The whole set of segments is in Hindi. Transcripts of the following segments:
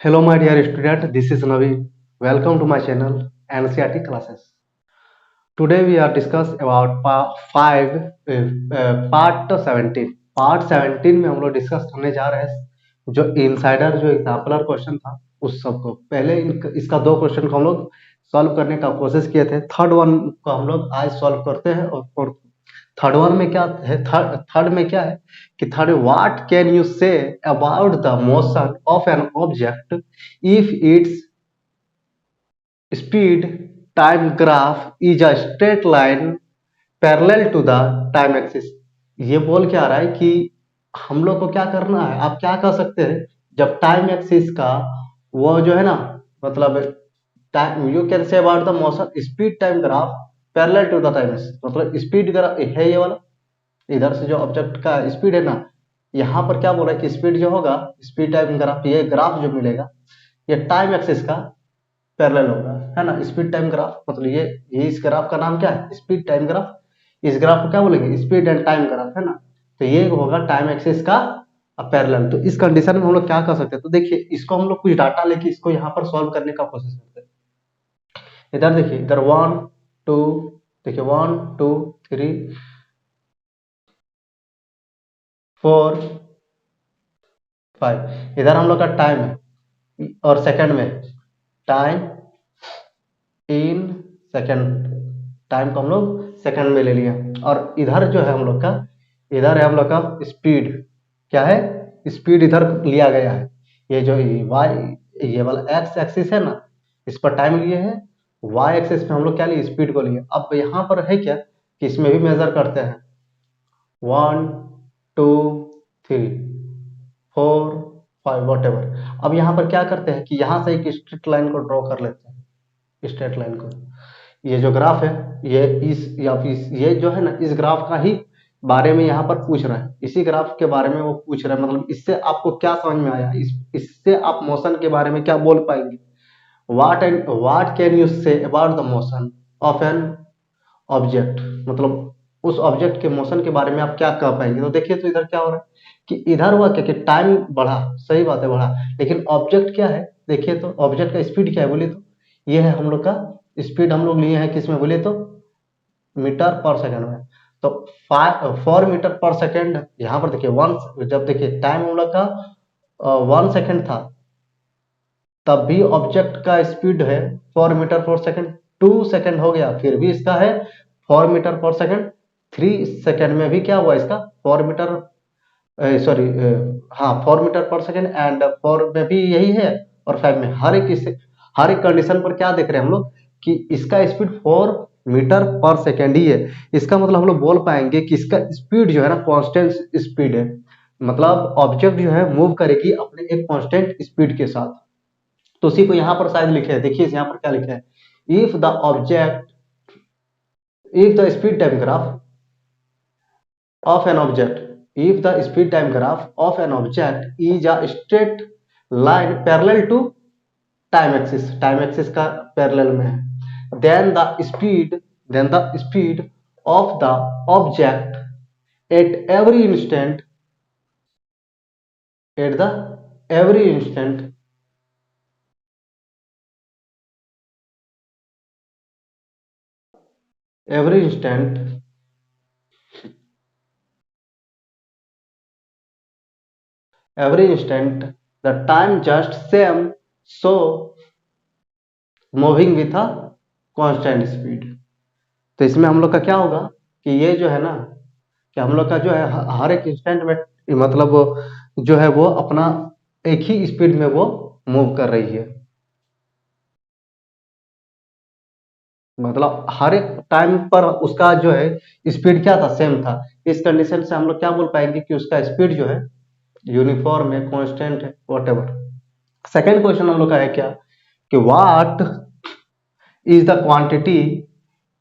Hello, my dear student. This is Navi. Welcome to my channel NCRT classes. Today we are discuss about part 17. Part 17 में हम लोग डिस्कस करने जा रहे हैं जो इनसाइडर जो एग्जाम्पलर क्वेश्चन था उस सब को। पहले इसका दो क्वेश्चन को हम लोग सॉल्व करने का कोशिश किए थे। थर्ड वन को हम लोग आज सॉल्व करते हैं। और थर्ड वन में क्या है, थर्ड में क्या है कि third, what can you say about the motion of an object if it's speed time graph is a straight line parallel to the time axis. ये बोल के आ रहा है कि हम लोग को क्या करना है। आप क्या कर सकते हैं, जब टाइम एक्सिस का वो जो है ना, मतलब time, you can say about the motion speed time graph parallel to the time axis. मतलब स्पीड ग्राफ है ये वाला, इधर से जो ऑब्जेक्ट का स्पीड है ना, यहाँ पर क्या बोल रहा है कि स्पीड जो होगा, स्पीड टाइम ग्राफ, ये ग्राफ जो मिलेगा ये टाइम एक्सिस का पैरेलल होगा, है ना। स्पीड टाइम ग्राफ मतलब ये इस ग्राफ का नाम क्या है, स्पीड टाइम ग्राफ। इस ग्राफ को क्या बोलेंगे, स्पीड एंड टाइम ग्राफ, है ना। तो ये होगा टाइम एक्सिस का पैरेलल। तो इस कंडीशन में हम लोग क्या कर सकते हैं, तो देखिए इसको हम लोग कुछ डाटा लेके इसको यहाँ पर सॉल्व करने का कोशिश करते हैं। इधर देखिए, इधर 1 2, देखिए 1 2 3 4 5। इधर हम लोग का टाइम है और सेकंड में टाइम इन सेकंड, टाइम को हम लोग सेकंड में ले लिया। और इधर जो है हम लोग का, इधर है हम लोग का स्पीड, क्या है, स्पीड इधर लिया गया है। ये जो वाई, ये वाला एक्स एक्सिस है ना, इस पर टाइम लिए है, वाई एक्सिस में हम लोग क्या लिए, स्पीड को लिए। अब यहाँ पर है क्या कि इसमें भी मेजर करते हैं, 1 2 3 4 5 वॉट एवर। अब यहाँ पर क्या करते हैं कि यहाँ से एक स्ट्रेट लाइन को ड्रॉ कर लेते हैं, स्ट्रेट लाइन को। ये जो ग्राफ है, ये ये जो है ना, इस ग्राफ का ही बारे में यहाँ पर पूछ रहा है, इसी ग्राफ के बारे में वो पूछ रहा है। मतलब इससे आपको क्या समझ में आया, इससे आप मोशन के बारे में क्या बोल पाएंगे। What can you say about the motion of an object, मतलब उस ऑब्जेक्ट के मोशन के बारे में आप क्या कह पाएंगे। तो देखिए, तो इधर क्या हो रहा है कि इधर हुआ क्या कि टाइम बढ़ा, सही बात है बढ़ा, लेकिन ऑब्जेक्ट क्या है, देखिए तो ऑब्जेक्ट का स्पीड क्या है बोलिए तो, ये है हम लोग का स्पीड, हम लोग लिए हैं किसमें बोलिए तो मीटर पर सेकंड में। तो 4 मीटर पर सेकंड, यहाँ पर देखिए वन, जब देखिए टाइम हम लोग का 1 सेकंड था, तब भी ऑब्जेक्ट का स्पीड है 4 मीटर पर सेकंड। 2 सेकंड हो गया फिर भी इसका है 4 मीटर पर सेकंड। 3 सेकंड में भी क्या हुआ इसका 4 मीटर, सॉरी, हाँ 4 मीटर पर सेकंड, एंड 4 में भी यही है, और 5 में, हर एक कंडीशन पर क्या देख रहे हैं हम लोग कि इसका स्पीड 4 मीटर पर सेकंड ही है। इसका मतलब हम लोग बोल पाएंगे कि इसका स्पीड जो है ना कांस्टेंट स्पीड है, मतलब ऑब्जेक्ट जो है मूव करेगी अपने एक कांस्टेंट स्पीड के साथ। तो उसी को यहाँ पर शायद लिखे है, देखिए यहाँ पर क्या लिखा है, if the object, if the speed time graph of an object, if the speed time graph of an object is a straight line parallel to time axis का parallel में है, then the speed of the object at every instant, at the every instant, every instant, every instant the time just same, so moving with a constant speed। तो इसमें हम लोग का क्या होगा कि ये जो है ना, कि हम लोग का जो है हर एक इंस्टेंट में, मतलब जो है वो अपना एक ही स्पीड में वो मूव कर रही है। मतलब हर एक टाइम पर उसका जो है स्पीड क्या था, सेम था। इस कंडीशन से हम लोग क्या बोल पाएंगे कि उसका स्पीड जो है यूनिफॉर्म है, कांस्टेंट है, व्हाटएवर। सेकंड क्वेश्चन हम लोग का है क्या कि what is the quantity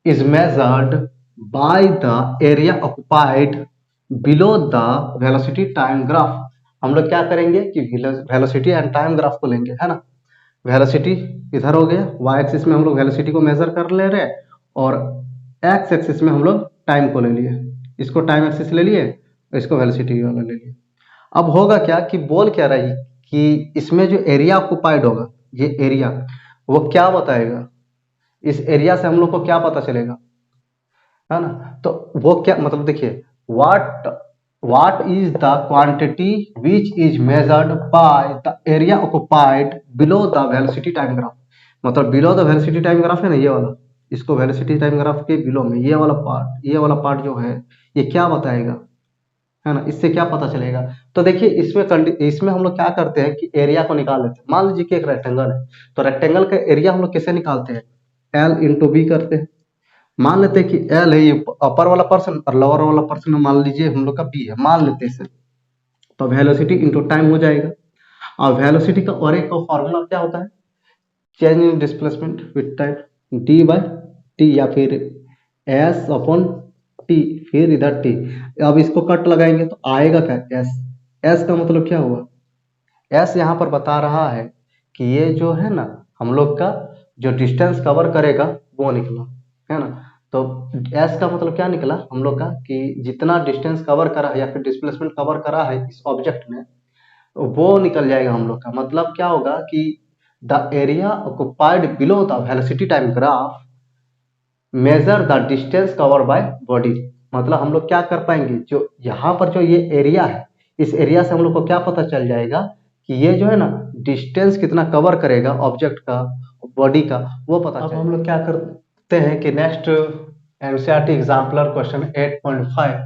is measured by the area occupied below the velocity time graph। हम लोग क्या करेंगे कि वेलोसिटी एंड टाइम ग्राफ को लेंगे, है ना। वेलोसिटी इधर हो गया, y एक्सिस में हम लोग वेलोसिटी को मेजर कर ले रहे हैं, और x एक्सिस में हम लोग टाइम को ले लिए, इसको टाइम एक्सिस ले लिए, इसको वेलोसिटी वाला ले लिए। अब होगा क्या कि बोल क्या रही कि इसमें जो एरिया ऑक्युपाइड होगा, ये एरिया, वो क्या बताएगा, इस एरिया से हम लोग को क्या पता चलेगा, है ना। तो वो क्या मतलब, देखिए, what is the quantity which is measured by the area occupied below the velocity time graph। मतलब below the velocity time graph है ना, ये वाला, इसको वेलोसिटी टाइम ग्राफ के बिलो में ये वाला पार्ट जो है, ये क्या बताएगा, है ना, इससे क्या पता चलेगा। तो देखिए, इसमें हम लोग क्या करते हैं कि एरिया को निकाल लेते हैं। मान लीजिए कि एक रेक्टेंगल है, तो रेक्टेंगल का एरिया हम लोग कैसे निकालते हैं, एल इंटू बी करते हैं। मान लेते हैं कि एल है, ये अपर वाला पर्सन, और लोअर वाला पर्सन मान लीजिए हम लोग का बी है, मान लेते हैं इसे। तो वेलोसिटी इंटू टाइम हो जाएगा। और वेलोसिटी का और एक फॉर्मूला क्या होता है, change in displacement with time, D by T, या फिर एस अपॉन टी, फिर इधर टी। अब इसको कट लगाएंगे तो आएगा क्या, एस। एस का मतलब क्या हुआ, एस यहाँ पर बता रहा है कि ये जो है ना, हम लोग का जो डिस्टेंस कवर करेगा वो निकला, है ना। तो एस का मतलब क्या निकला हम लोग का, कि जितना डिस्टेंस कवर करा है या फिर डिस्प्लेसमेंट कवर करा है इस ऑब्जेक्ट में, वो निकल जाएगा हम लोग का। मतलब क्या होगा कि the area occupied below the velocity time graph measure the distance cover by body. मतलब हम लोग क्या कर पाएंगे, जो यहाँ पर जो ये एरिया है, इस एरिया से हम लोग को क्या पता चल जाएगा कि ये जो है ना, डिस्टेंस कितना कवर करेगा ऑब्जेक्ट का, बॉडी का, वो पता चलेगा। अब हम लोग क्या करते हैं कि नेक्स्ट एनसीईआरटी एग्जाम्पलर क्वेश्चन 8.5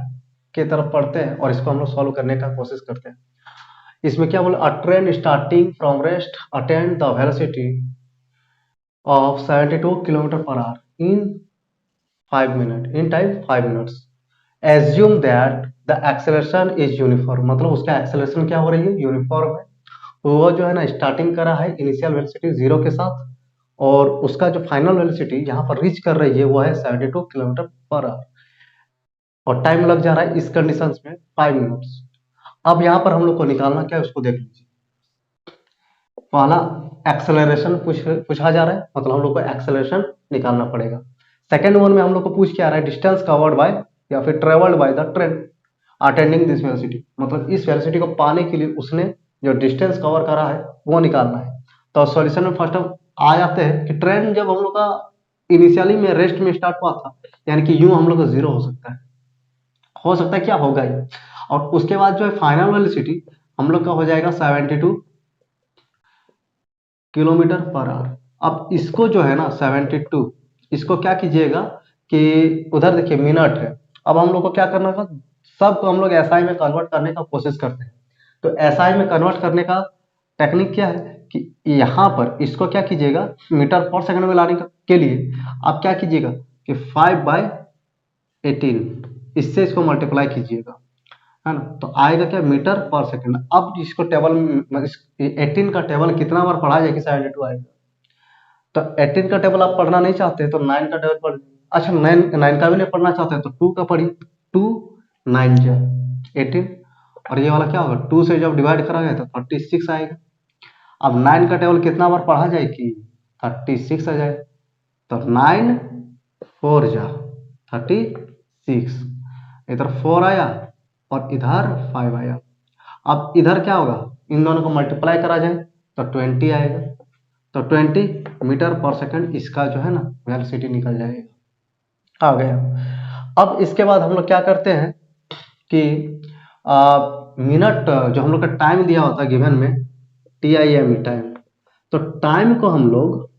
की तरफ पढ़ते हैं और इसको हम लोग सॉल्व करने का कोशिश करते हैं। इसमें क्या बोला, अ train starting from rest attend the velocity of 72 kilometre per hour in 5 minute, in time 5 minutes. Assume that the acceleration is uniform. मतलब उसका एक्सेलरेशन क्या हो रही है, यूनिफॉर्म है। तो वो जो है ना, स्टार्टिंग करा है इनिशियल वेलोसिटी 0 के साथ, और उसका जो फाइनल वेलोसिटी यहाँ पर रीच कर रही है वो है 72 किलोमीटर पर आवर, और टाइम लग जा रहा है इस कंडीशंस में 5 मिनट्स। अब यहाँ पर हम लोग को निकालना क्या है, उसको देख लीजिए। पहला एक्सेलरेशन पूछा जा रहा है, मतलब हम लोग को एक्सेलरेशन निकालना पड़ेगा। सेकेंड वन में हम लोग को पूछ के आ रहा है डिस्टेंस कवर्ड बाय या फिर travelled by the train attending this velocity. मतलब इस वेलोसिटी को पाने के लिए उसने जो डिस्टेंस कवर करा है वो निकालना है। तो सॉल्यूशन में फर्स्ट हम आ जाते हैं कि ट्रेन जब हम लोग का इनिशियली में रेस्ट में स्टार्ट हुआ था, यानी कि यूं हम लोग का 0 हो सकता है क्या होगा ही। और उसके बाद जो है फाइनल वेलोसिटी हम लोग का हो जाएगा 72 किलोमीटर पर आवर। अब इसको जो है ना 72, इसको क्या कीजिएगा कि उधर देखिए मिनट है। अब हम लोग को क्या करना था, सबको हम लोग एसआई में कन्वर्ट करने का कोशिश करते हैं। तो एसआई में कन्वर्ट करने का टेक्निक क्या है कि यहाँ पर इसको क्या कीजिएगा, मीटर पर सेकंड में लाने के लिए आप क्या कीजिएगा कि 5/18 इससे इसको मल्टीप्लाई कीजिएगा, है ना। तो आएगा क्या, मीटर पर सेकंड। अब इसको टेबल में 18 का टेबल कितना बार पढ़ा जाए कि 72 आएगा। तो 18 का टेबल आप पढ़ना नहीं चाहते तो 9 का टेबल पढ़, अच्छा 9 का भी नहीं पढ़ना चाहते तो 2 का पढ़िए। 2 9 जा 18, और ये वाला क्या होगा, 2 से जब डिवाइड करा गया तो 36 आएगा। अब 9 का टेबल कितना बार पढ़ा जाए कि 36 आ जाए। तो 9 4 जा 36, इधर 4 आया और इधर 5 आया। अब इधर क्या होगा, इन दोनों को मल्टीप्लाई करा जाए तो 20 आएगा। तो 20 मीटर पर सेकंड इसका जो है ना वेलोसिटी निकल जाएगा, आ गया। अब इसके बाद हम लोग क्या करते हैं कि मिनट जो हम लोग का टाइम दिया होता है गिवन में, TIM टाइम, तो टाइम को हम लोग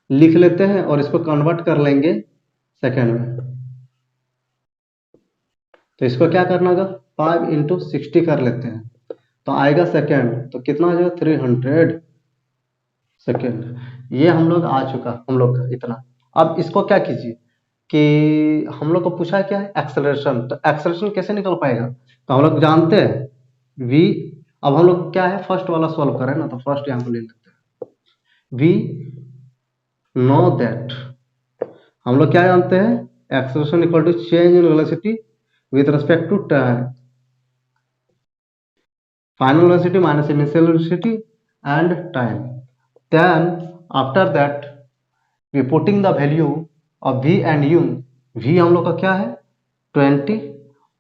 लिख लेते हैं और इसको कन्वर्ट कर लेंगे सेकंड में। तो इसको क्या करना होगा, 5 इंटू 60 कर लेते हैं तो आएगा सेकंड। तो कितना हो जाएगा, 300 सेकेंड। ये हम लोग आ चुका हम लोग का इतना। अब इसको क्या कीजिए कि हम लोग को पूछा क्या है, एक्सेलरेशन। तो एक्सेलरेशन कैसे निकल पाएगा, तो हम लोग जानते हैं v। अब हम लोग क्या है, फर्स्ट वाला सॉल्व करें ना, तो फर्स्ट यहाँ पे ले लेते हैं। वी नो दैट, हम लोग क्या जानते हैं, acceleration equal to change in velocity with respect to time, final velocity minus initial velocity and time. Then after that we putting the value of v and u। v हम लोग का क्या है 20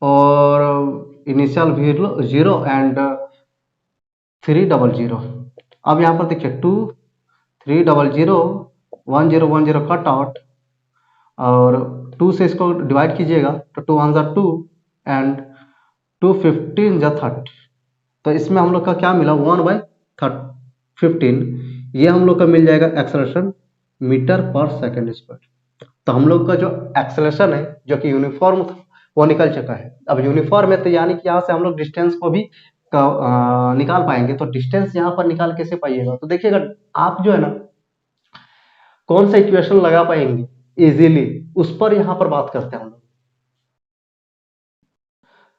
और इनिशियल 0 एंड 300। अब यहाँ पर देखिए 2 300 1010 कट आउट, और 2 से इसको डिवाइड कीजिएगा तो 2 1 2 एंड 2 15 जा 30। तो इसमें हम लोग का क्या मिला 1/15, ये हम लोग का मिल जाएगा एक्सेलरेशन मीटर पर सेकेंड स्क्वायर। तो हम लोग का जो एक्सेलरेशन है जो कि यूनिफॉर्म था वो निकल चुका है। अब यूनिफॉर्म है तो यानी कि यहाँ से हम लोग डिस्टेंस को भी निकाल पाएंगे। तो डिस्टेंस यहाँ पर निकाल कैसे पाइएगा, तो देखिएगा आप जो है ना कौन सा इक्वेशन लगा पाएंगे इजीली, उस पर यहाँ पर बात करते हैं हम लोग।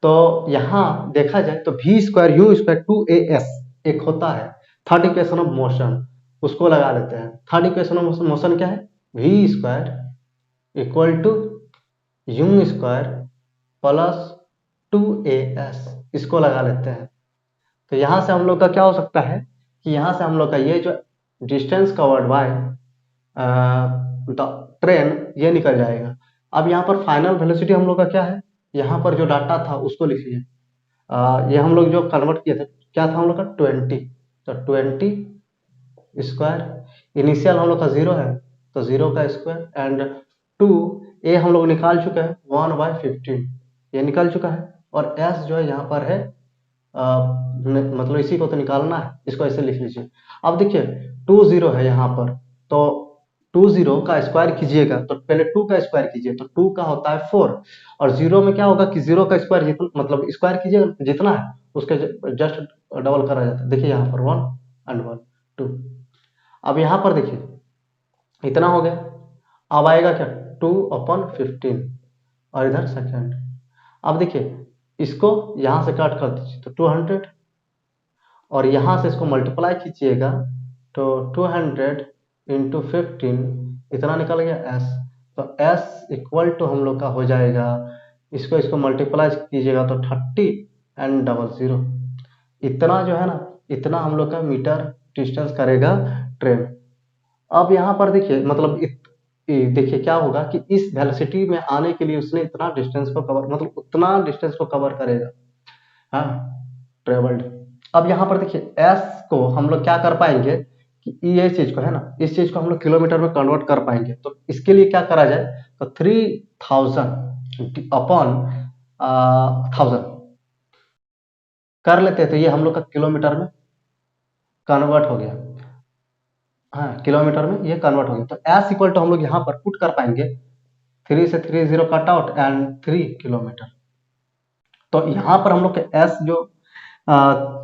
तो यहाँ देखा जाए तो v square you square 2as एक होता है थर्ड इक्वेशन ऑफ मोशन, उसको लगा लेते हैं। थर्ड इक्वेशन ऑफ मोशन क्या है, v square equal to U square plus 2as, इसको लगा लेते हैं। तो यहाँ से हम लोग का क्या हो सकता है कि यहाँ से हम लोग का ये जो डिस्टेंस कवर्ड बाय ट्रेन ये निकल जाएगा। अब यहाँ पर फाइनल वेलोसिटी हम लोग का क्या है, यहाँ पर जो डाटा था उसको लिख लीजिए। ये हम लोग जो कन्वर्ट किए थे क्या था हम लोग का 20, तो 20 स्क्वायर इनिशियल हम लोग का 0 है तो 0 का स्क्वायर एंड 2 ए हम लोग निकाल चुके हैं 1/15 ये निकल चुका है, और एस जो है यहाँ पर है मतलब इसी को तो निकालना है, इसको ऐसे लिख लीजिए। अब देखिए 20 है यहाँ पर, तो 20 का स्क्वायर कीजिएगा तो पहले 2 का स्क्वायर कीजिए तो 2 का होता है 4, और 0 में क्या होगा कि 0 का स्क्वायर जितना मतलब स्क्वायर कीजिएगा जितना है उसके जस्ट डबल करा जाता है। देखिए यहाँ पर 1 एंड 1 2। अब यहाँ पर देखिए इतना हो गया, अब आएगा क्या 2/15 और इधर सेकेंड। अब देखिए इसको यहाँ से काट कर दीजिए तो 200, और यहाँ से इसको मल्टीप्लाई कीजिएगा तो 200 इंटू 15 इतना निकल गया s। तो s इक्वल टू हम लोग का हो जाएगा, इसको मल्टीप्लाई कीजिएगा तो 30 एंड 00, इतना जो है ना इतना हम लोग का मीटर डिस्टेंस करेगा ट्रेन। अब यहाँ पर देखिए मतलब देखिए क्या होगा कि इस वेलोसिटी में आने के लिए उसने इतना डिस्टेंस को कवर मतलब उतना डिस्टेंस को कवर करेगा, हाँ ट्रेवल्ड। अब यहाँ पर देखिए s को हम लोग क्या कर पाएंगे कि ये चीज को है ना इस चीज को हम लोग किलोमीटर में कन्वर्ट कर पाएंगे। तो इसके लिए क्या करा जाए तो 3000 अपॉन 1000 कर लेते हैं, तो ये हम लोग का किलोमीटर में कन्वर्ट हो गया। हाँ किलोमीटर में ये कन्वर्ट हो गया। तो s इक्वल टू हम लोग यहाँ पर पुट कर पाएंगे 3 से 30 कट आउट एंड 3 किलोमीटर। तो यहाँ पर हम लोग के s जो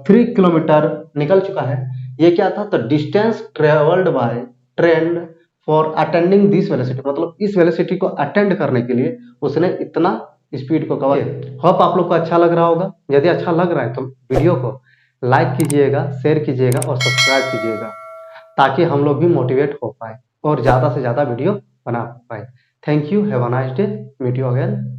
3 किलोमीटर निकल चुका है, ये क्या था तो distance travelled by train for attending this velocity, मतलब इस वेलोसिटी को अटेंड करने के लिए उसने इतना स्पीड को कवर। होप आप लोग को अच्छा लग रहा होगा। यदि अच्छा लग रहा है तो वीडियो को लाइक कीजिएगा, शेयर कीजिएगा और सब्सक्राइब कीजिएगा, ताकि हम लोग भी मोटिवेट हो पाए और ज़्यादा से ज़्यादा वीडियो बना पाए। Thank you, have a nice day, meet you again.